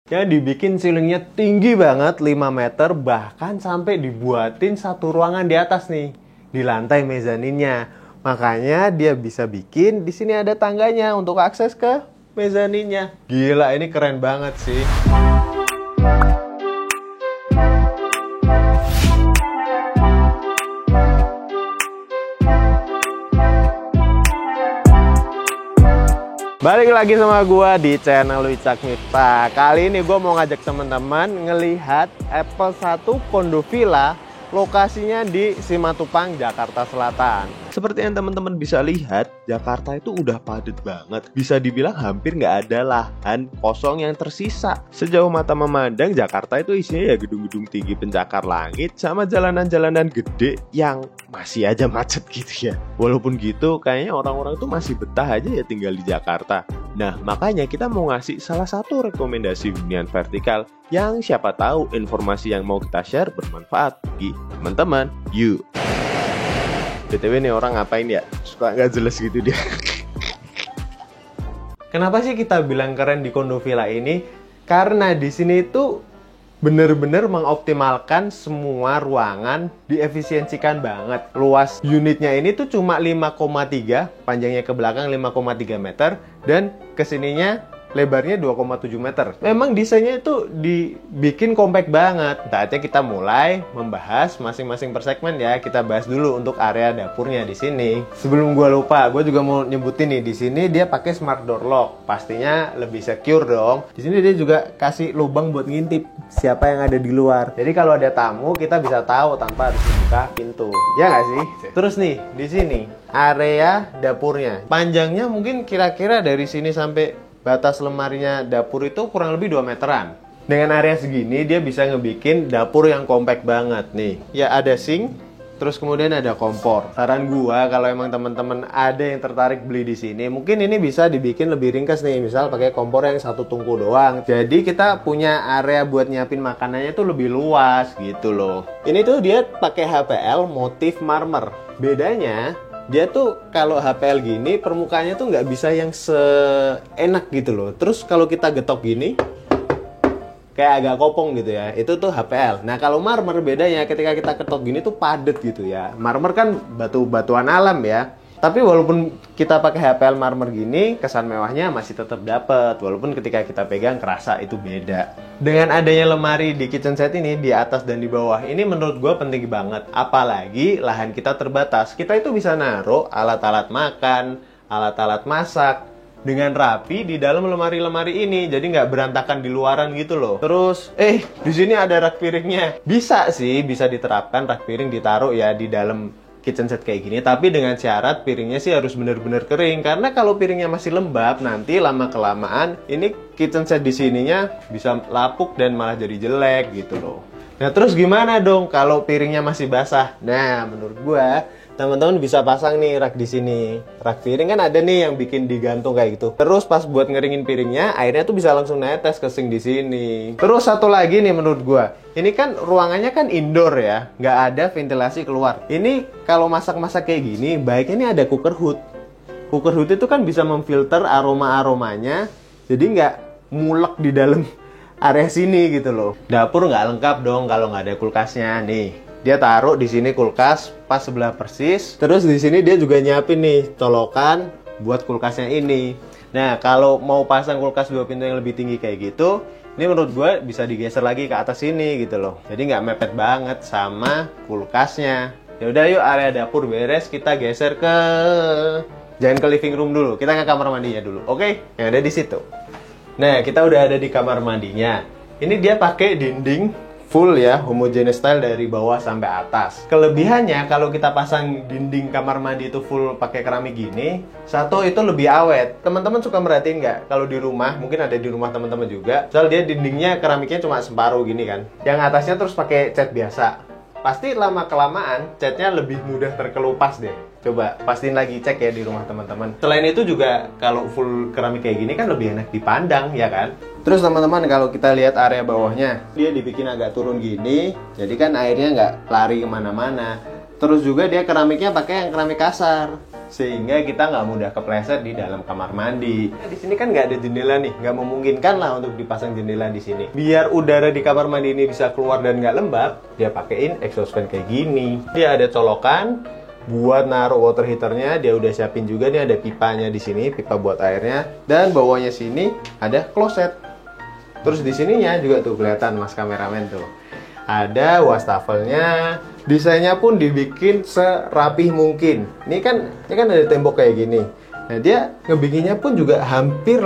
Yang dibikin ceilingnya tinggi banget 5 meter, bahkan sampai dibuatin satu ruangan di atas nih, di lantai mezaninnya. Makanya dia bisa bikin di sini ada tangganya untuk akses ke mezaninnya. Gila, ini keren banget sih. Balik lagi sama gua di channel Wicak Miftah. Kali ini gua mau ngajak teman-teman ngelihat Apple 1 Condo Villa, lokasinya di Simatupang, Jakarta Selatan. Seperti yang teman-teman bisa lihat, Jakarta itu udah padat banget. Bisa dibilang hampir nggak ada lahan kosong yang tersisa. Sejauh mata memandang, Jakarta itu isinya ya gedung-gedung tinggi pencakar langit sama jalanan-jalanan gede yang masih aja macet gitu ya. Walaupun gitu, kayaknya orang-orang tuh masih betah aja ya tinggal di Jakarta. Nah, makanya kita mau ngasih salah satu rekomendasi hunian vertikal yang siapa tahu informasi yang mau kita share bermanfaat bagi teman-teman. Yuk. BTW nih orang ngapain ya? Suka nggak jelas gitu dia. Kenapa sih kita bilang keren di Condo Villa ini? Karena di sini tuh bener-bener mengoptimalkan semua ruangan, diefisiensikan banget. Luas unitnya ini tuh cuma 5,3, panjangnya ke belakang 5,3 meter, dan kesininya lebarnya 2,7 meter. Memang desainnya itu dibikin compact banget. Saatnya kita mulai membahas masing-masing per segmen ya. Kita bahas dulu untuk area dapurnya di sini. Sebelum gua lupa, gua juga mau nyebutin nih, di sini dia pakai smart door lock. Pastinya lebih secure dong. Di sini dia juga kasih lubang buat ngintip siapa yang ada di luar. Jadi kalau ada tamu, kita bisa tahu tanpa harus buka pintu. Ya nggak sih? Terus nih, di sini area dapurnya. Panjangnya mungkin kira-kira dari sini sampai batas lemarinya dapur itu kurang lebih 2 meteran. Dengan area segini dia bisa ngebikin dapur yang compact banget nih. Ya ada sink, terus kemudian ada kompor. Saran gua kalau emang teman-teman ada yang tertarik beli di sini, mungkin ini bisa dibikin lebih ringkas nih. Misal pakai kompor yang satu tungku doang. Jadi kita punya area buat nyiapin makanannya tuh lebih luas gitu loh. Ini tuh dia pakai HPL motif marmer. Bedanya dia tuh kalau HPL gini permukaannya tuh nggak bisa yang seenak gitu loh. Terus kalau kita getok gini kayak agak kopong gitu ya, itu tuh HPL. Nah kalau marmer bedanya ketika kita ketok gini tuh padet gitu ya. Marmer kan batu-batuan alam ya. Tapi walaupun kita pakai HPL marmer gini, kesan mewahnya masih tetap dapet. Walaupun ketika kita pegang kerasa itu beda. Dengan adanya lemari di kitchen set ini, di atas dan di bawah, ini menurut gue penting banget. Apalagi lahan kita terbatas. Kita itu bisa naruh alat-alat makan, alat-alat masak dengan rapi di dalam lemari-lemari ini. Jadi nggak berantakan di luaran gitu loh. Terus, di sini ada rak piringnya. Bisa sih, bisa diterapkan rak piring ditaruh ya di dalam kitchen set kayak gini, tapi dengan syarat piringnya sih harus benar-benar kering. Karena kalau piringnya masih lembab, nanti lama-kelamaan ini kitchen set di sininya bisa lapuk dan malah jadi jelek gitu loh. Nah terus gimana dong kalau piringnya masih basah? Nah menurut gua teman-teman bisa pasang nih rak di sini. Rak piring kan ada nih yang bikin digantung kayak gitu. Terus pas buat ngeringin piringnya, airnya tuh bisa langsung netes ke sink di sini. Terus satu lagi nih menurut gua, ini kan ruangannya kan indoor ya, nggak ada ventilasi keluar. Ini kalau masak-masak kayak gini, baiknya ini ada cooker hood. Cooker hood itu kan bisa memfilter aroma-aromanya, jadi nggak mulek di dalam area sini gitu loh. Dapur nggak lengkap dong kalau nggak ada kulkasnya nih. Dia taruh di sini kulkas pas sebelah persis. Terus di sini dia juga nyiapin nih colokan buat kulkasnya ini. Nah, kalau mau pasang kulkas 2 pintu yang lebih tinggi kayak gitu, ini menurut gue bisa digeser lagi ke atas sini gitu loh. Jadi nggak mepet banget sama kulkasnya. Ya udah yuk, area dapur beres, kita geser ke, jangan ke living room dulu, kita ke kamar mandinya dulu. Oke, yang ada di situ. Nah, kita udah ada di kamar mandinya. Ini dia pakai dinding full ya, homogeneous style dari bawah sampai atas. Kelebihannya kalau kita pasang dinding kamar mandi itu full pakai keramik gini, satu itu lebih awet. Teman-teman suka merhatiin nggak? Kalau di rumah, mungkin ada di rumah teman-teman juga, soal dia dindingnya keramiknya cuma separuh gini kan. Yang atasnya terus pakai cat biasa. Pasti lama-kelamaan catnya lebih mudah terkelupas deh. Coba pastiin lagi, cek ya di rumah teman-teman. Selain itu juga kalau full keramik kayak gini kan lebih enak dipandang ya kan. Terus teman-teman kalau kita lihat area bawahnya, dia dibikin agak turun gini, jadi kan airnya nggak lari kemana-mana. Terus juga dia keramiknya pakai yang keramik kasar. sehingga kita nggak mudah kepleset di dalam kamar mandi. Nah, di sini kan nggak ada jendela nih, nggak memungkinkan lah untuk dipasang jendela di sini. Biar udara di kamar mandi ini bisa keluar dan nggak lembab, dia pakein exhaust fan kayak gini. Dia ada colokan buat naruh water heaternya, dia udah siapin juga nih, ada pipanya di sini, pipa buat airnya, dan bawahnya sini ada kloset. Terus di sininya juga tuh kelihatan mas kameramen tuh. Ada wastafelnya, desainnya pun dibikin serapih mungkin. Ini kan ada tembok kayak gini. Nah dia ngebikinnya pun juga hampir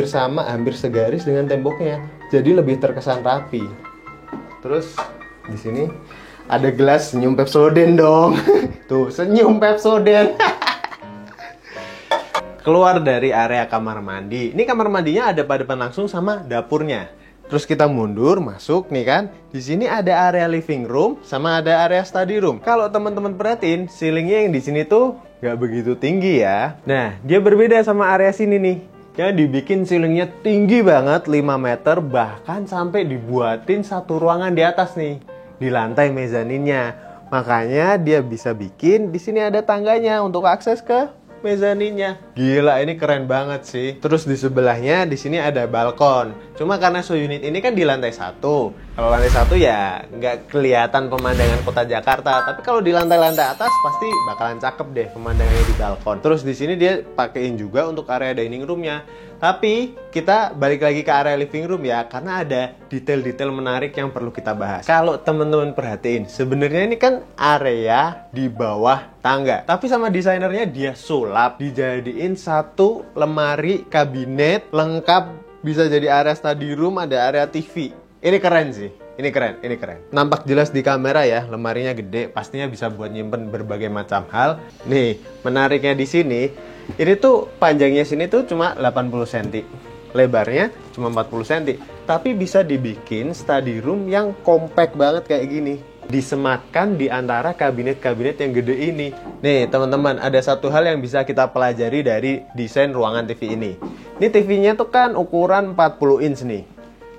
sama, hampir segaris dengan temboknya. Jadi lebih terkesan rapi. Terus di sini ada gelas senyum Pepsodent dong. Tuh senyum Pepsodent. Keluar dari area kamar mandi. Ini kamar mandinya ada pada depan langsung sama dapurnya. Terus kita mundur, masuk nih kan. Di sini ada area living room sama ada area study room. Kalau teman-teman perhatiin, ceilingnya yang di sini tuh nggak begitu tinggi ya. Nah, dia berbeda sama area sini nih. Yang dibikin ceilingnya tinggi banget, 5 meter, bahkan sampai dibuatin satu ruangan di atas nih, di lantai mezaninnya. Makanya dia bisa bikin di sini ada tangganya untuk akses ke mezaninnya. Gila, ini keren banget sih. Terus di sebelahnya di sini ada balkon. Cuma karena unit ini kan di lantai 1. Kalau lantai 1 ya nggak kelihatan pemandangan kota Jakarta. Tapi kalau di lantai-lantai atas pasti bakalan cakep deh pemandangannya di balkon. Terus di sini dia pakein juga untuk area dining roomnya. Tapi kita balik lagi ke area living room ya, karena ada detail-detail menarik yang perlu kita bahas. Kalau teman-teman perhatiin, sebenarnya ini kan area di bawah tangga. Tapi sama desainernya dia sulap, dijadiin satu lemari kabinet lengkap, bisa jadi area study room, ada area TV. Ini keren sih. Ini keren. Nampak jelas di kamera ya, lemarinya gede, pastinya bisa buat nyimpen berbagai macam hal. Nih, menariknya di sini, ini tuh panjangnya sini tuh cuma 80 cm. Lebarnya cuma 40 cm. Tapi bisa dibikin study room yang compact banget kayak gini. Disematkan di antara kabinet-kabinet yang gede ini. Nih, teman-teman, ada satu hal yang bisa kita pelajari dari desain ruangan TV ini. Ini TV-nya tuh kan ukuran 40 inch nih.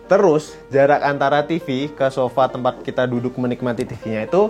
Terus, jarak antara TV ke sofa tempat kita duduk menikmati TV-nya itu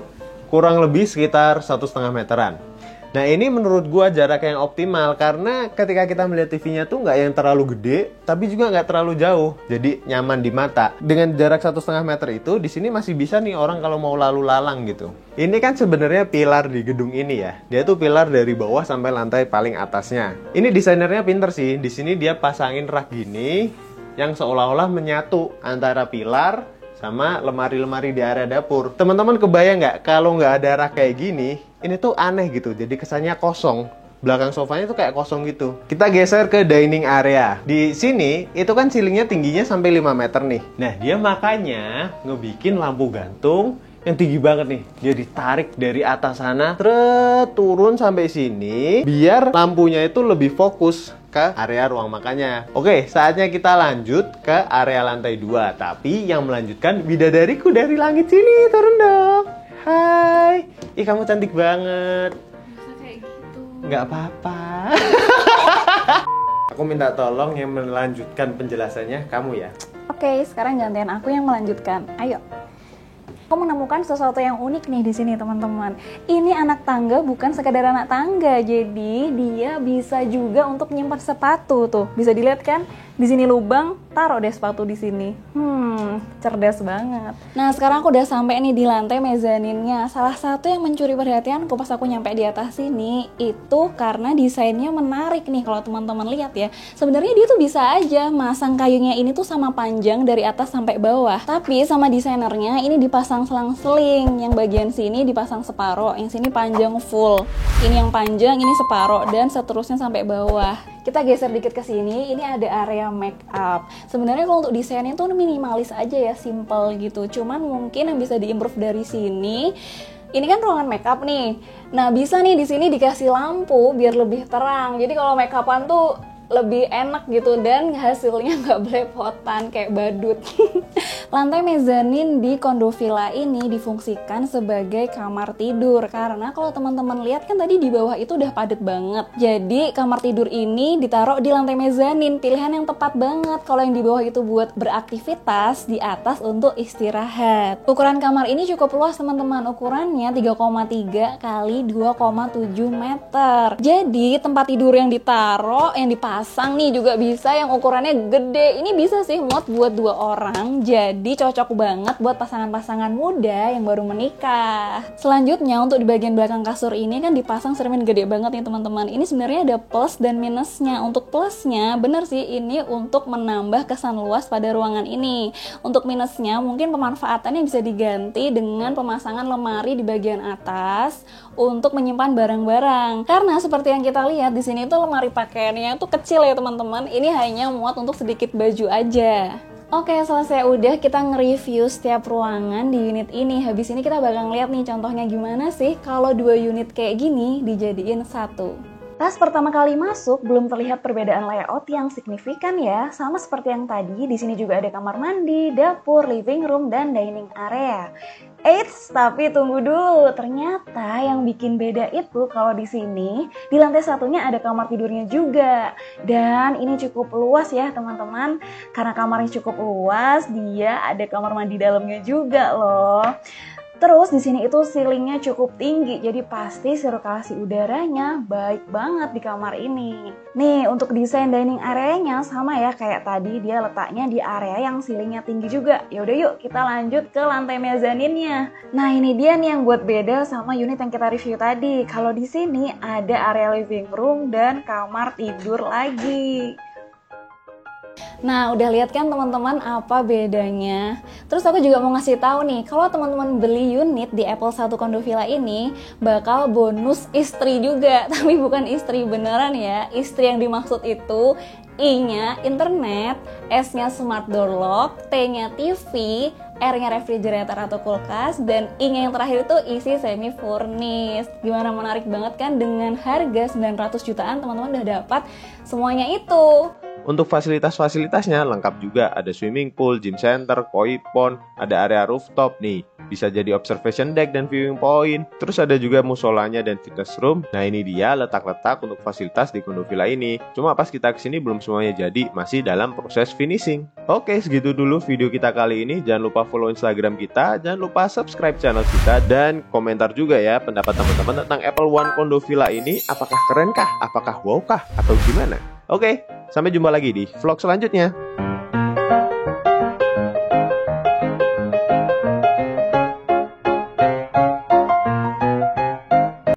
kurang lebih sekitar 1,5 meteran. Nah, ini menurut gua jarak yang optimal karena ketika kita melihat TV-nya tuh nggak yang terlalu gede, tapi juga nggak terlalu jauh. Jadi nyaman di mata. Dengan jarak 1,5 meter itu, di sini masih bisa nih orang kalau mau lalu lalang gitu. Ini kan sebenarnya pilar di gedung ini ya. Dia tuh pilar dari bawah sampai lantai paling atasnya. Ini desainernya pinter sih. Di sini dia pasangin rak gini yang seolah-olah menyatu antara pilar sama lemari-lemari di area dapur. Teman-teman kebayang nggak kalau nggak ada rak kayak gini? Ini tuh aneh gitu, jadi kesannya kosong. Belakang sofanya tuh kayak kosong gitu. Kita geser ke dining area. Di sini, itu kan ceilingnya tingginya sampai 5 meter nih. Nah, dia makanya ngebikin lampu gantung yang tinggi banget nih. Dia ditarik dari atas sana, turun sampai sini, biar lampunya itu lebih fokus ke area ruang makannya. Oke, saatnya kita lanjut ke area lantai 2. Tapi yang melanjutkan bidadariku dari langit sini, turun dong. Hai, ih kamu cantik banget. Masa kayak gitu? Nggak apa-apa. Aku minta tolong yang melanjutkan penjelasannya kamu ya. Oke, sekarang gantian aku yang melanjutkan. Ayo. Aku menemukan sesuatu yang unik nih di sini, teman-teman. Ini anak tangga bukan sekedar anak tangga, jadi dia bisa juga untuk menyimpan sepatu tuh. Bisa dilihat kan? Di sini lubang, taruh deh sepatu di sini. Cerdas banget. Nah, sekarang aku udah sampai nih di lantai mezaninnya. Salah satu yang mencuri perhatianku pas aku nyampe di atas sini itu karena desainnya menarik nih kalau teman-teman lihat ya. Sebenarnya dia tuh bisa aja masang kayunya ini tuh sama panjang dari atas sampai bawah. Tapi sama desainernya ini dipasang selang-seling. Yang bagian sini dipasang separoh, yang sini panjang full. Ini yang panjang, ini separoh dan seterusnya sampai bawah. Kita geser dikit ke sini, ini ada area make up. Sebenarnya kalau untuk desainnya tuh minimalis aja ya, simple gitu. Cuman mungkin yang bisa diimprove dari sini, ini kan ruangan make up nih. Nah, bisa nih di sini dikasih lampu biar lebih terang. Jadi kalau make upan tuh lebih enak gitu, dan hasilnya nggak belepotan kayak badut. Lantai mezanin di kondo villa ini difungsikan sebagai kamar tidur, karena kalau teman-teman lihat kan tadi di bawah itu udah padat banget. Jadi kamar tidur ini ditaruh di lantai mezanin, pilihan yang tepat banget. Kalau yang di bawah itu buat beraktivitas, di atas untuk istirahat. Ukuran kamar ini cukup luas teman-teman, ukurannya 3,3 kali 2,7 meter. Jadi tempat tidur yang ditaruh, yang dipasang nih juga bisa yang ukurannya gede. Ini bisa sih muat buat 2 orang, jadi cocok banget buat pasangan-pasangan muda yang baru menikah. Selanjutnya untuk di bagian belakang kasur ini kan dipasang cermin gede banget nih teman-teman. Ini sebenarnya ada plus dan minusnya. Untuk plusnya bener sih, ini untuk menambah kesan luas pada ruangan ini. Untuk minusnya mungkin pemanfaatannya bisa diganti dengan pemasangan lemari di bagian atas untuk menyimpan barang-barang. Karena seperti yang kita lihat di sini tuh lemari pakaiannya tuh kecil ya teman-teman. Ini hanya muat untuk sedikit baju aja. Oke, selesai udah kita nge-review setiap ruangan di unit ini. Habis ini kita bakal lihat nih contohnya gimana sih kalau 2 unit kayak gini dijadiin satu. Pas pertama kali masuk belum terlihat perbedaan layout yang signifikan ya. Sama seperti yang tadi, di sini juga ada kamar mandi, dapur, living room, dan dining area. Eits, tapi tunggu dulu. Ternyata yang bikin beda itu kalau di sini di lantai satunya ada kamar tidurnya juga. Dan ini cukup luas ya teman-teman. Karena kamarnya cukup luas, dia ada kamar mandi dalamnya juga loh. Terus di sini itu ceilingnya cukup tinggi, jadi pasti sirkulasi udaranya baik banget di kamar ini. Nih, untuk desain dining areanya sama ya kayak tadi, dia letaknya di area yang ceilingnya tinggi juga. Yaudah yuk kita lanjut ke lantai mezaninnya. Nah, ini dia nih yang buat beda sama unit yang kita review tadi. Kalau di sini ada area living room dan kamar tidur lagi. Nah, udah lihat kan teman-teman apa bedanya? Terus aku juga mau ngasih tahu nih, kalau teman-teman beli unit di Apple 1 Kondo Villa ini bakal bonus istri juga, tapi bukan istri beneran ya. Istri yang dimaksud itu I-nya internet, S-nya smart door lock, T-nya TV, R-nya refrigerator atau kulkas, dan I-nya yang terakhir itu isi semi furnished. Gimana, menarik banget kan? Dengan harga 900 jutaan teman-teman udah dapat semuanya itu. Untuk fasilitas-fasilitasnya lengkap juga, ada swimming pool, gym center, koi pond, ada area rooftop nih, bisa jadi observation deck dan viewing point. Terus ada juga musolanya dan fitness room. Nah, ini dia letak-letak untuk fasilitas di Kondo Villa ini. Cuma pas kita kesini belum semuanya jadi, masih dalam proses finishing. Oke, segitu dulu video kita kali ini. Jangan lupa follow Instagram kita, jangan lupa subscribe channel kita, dan komentar juga ya pendapat teman-teman tentang Apple One Kondo Villa ini. Apakah keren kah? Apakah wow kah? Atau gimana? Oke, sampai jumpa lagi di vlog selanjutnya.